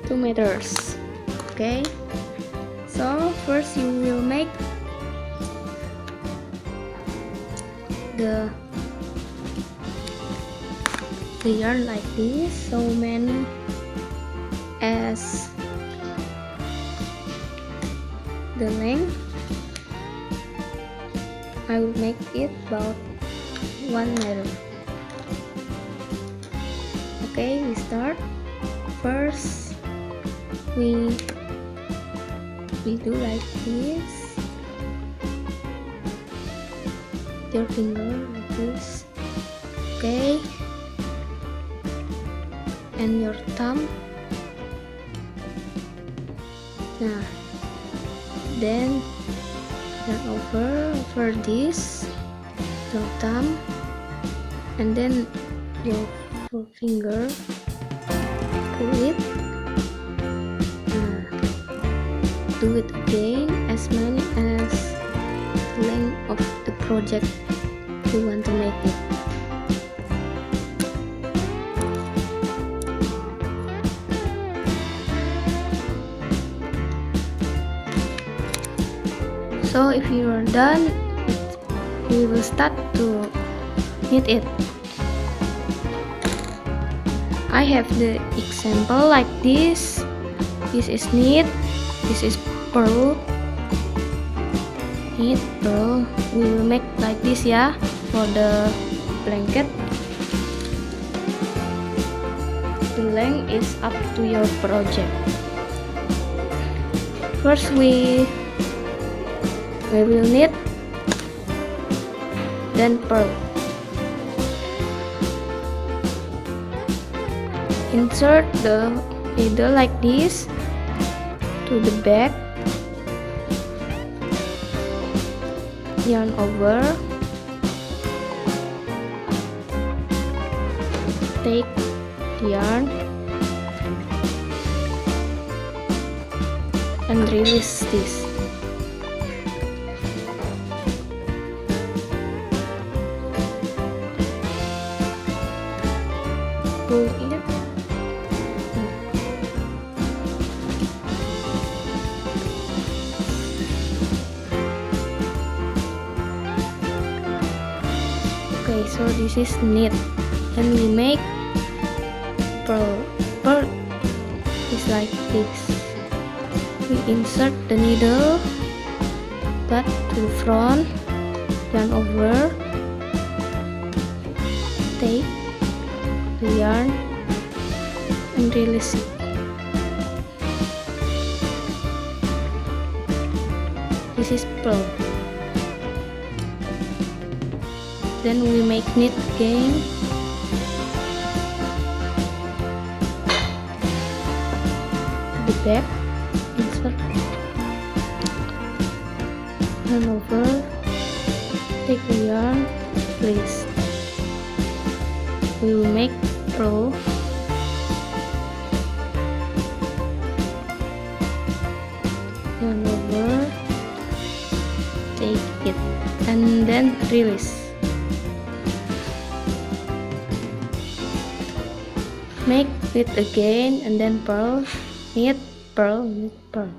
2 meters. Okay, so first you will make the yarn like this, so many as the length. I will make it about 1 meter. Okay, we start. First we do like this, your finger like this, okay, and your thumb. Nah, then turn over this, your thumb, and then your finger, pull it. Do it again as many as the length of the project you want to make it. So if you are done, we will start to knit it. I have the example like this. This is knit. This is purl. Knit, purl. We will make like this, yeah, for the blanket. The length is up to your project. First we will knit, then purl. Insert the needle like this to the back, yarn over, take the yarn and release this. Pull it. Okay, so this is knit, and we make purl. Purl is like this. We insert the needle back to the front, yarn over, take the yarn and release it. This is purl. Then we make knit again. The back, insert, yarn over, take the yarn, release. We will make purl. Yarn over, take it, and then release. Make knit again and then purl, knit, purl, knit, purl.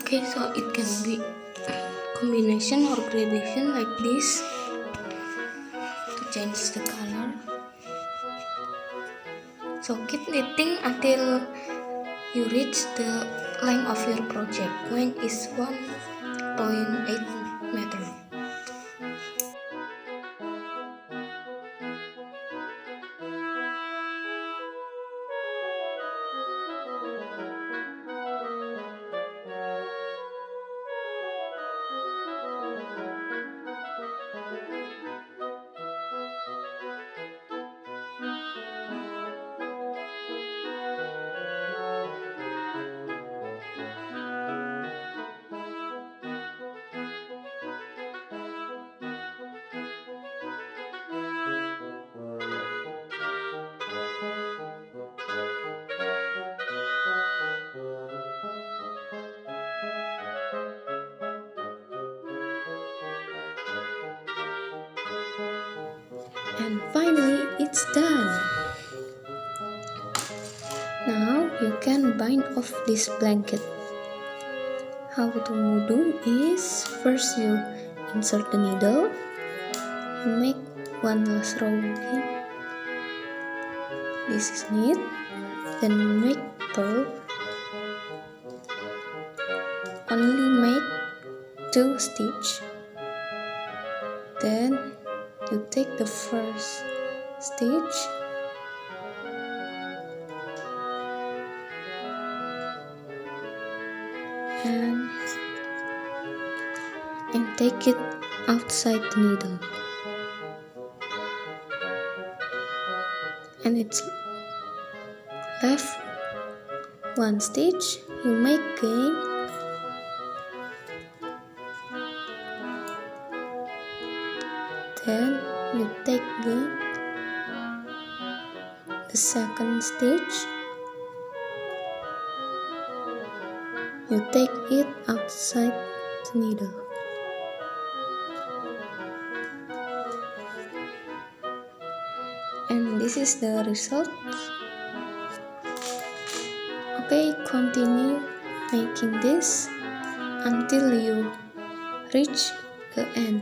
Okay, so it can be combination or gradation like this to change the color. So keep knitting until you reach the length of your project. Mine is 1.8 meter. And finally, it's done. Now you can bind off this blanket. How to do is, first you insert the needle, you make one last row again. This is knit, then make purl. Only make 2 stitches. Then you take the first stitch and take it outside the needle, and it's left 1 stitch. You make again, then you take again the second stitch, you take it outside the needle. And this is the result. Okay, continue making this until you reach the end.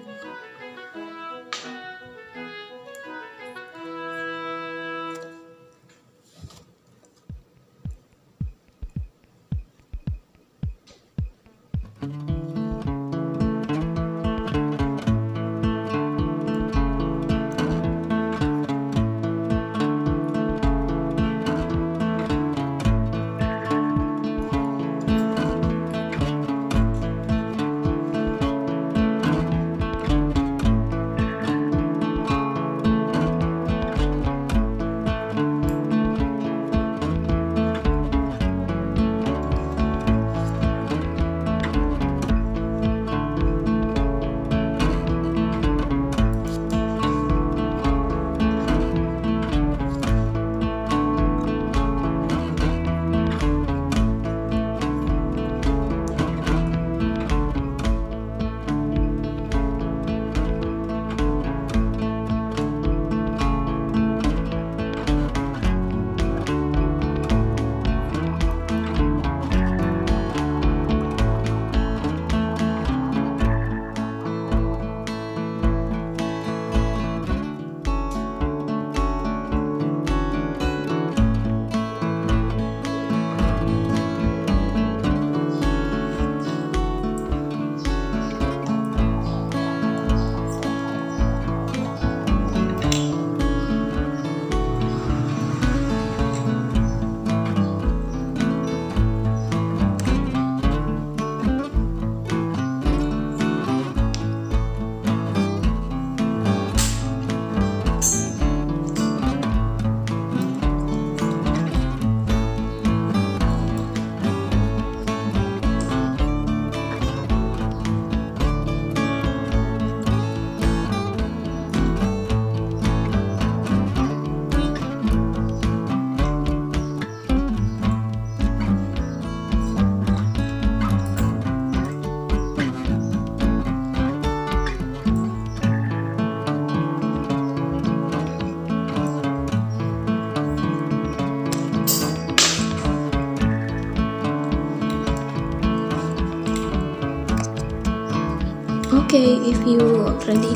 Okay, if you already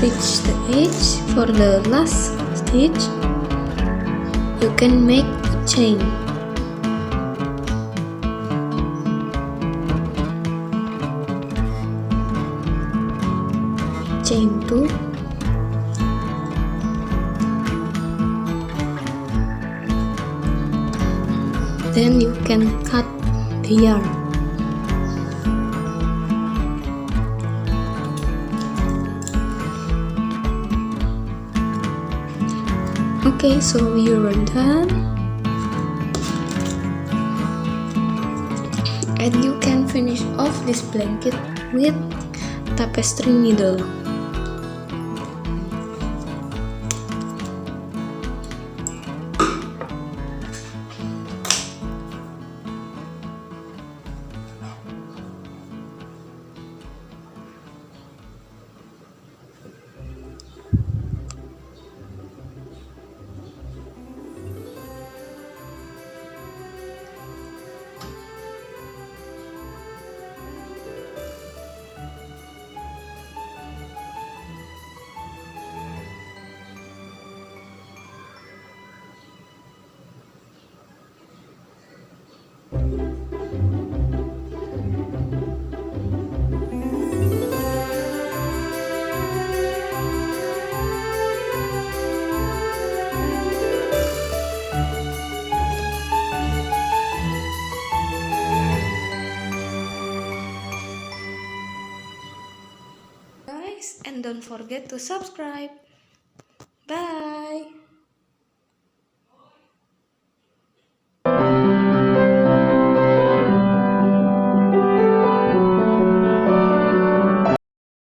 reach the edge for the last stitch, you can make a chain. Chain 2, then you can cut the yarn. Okay, so you're done, and you can finish off this blanket with tapestry needle. Guys, and don't forget to subscribe. Bye.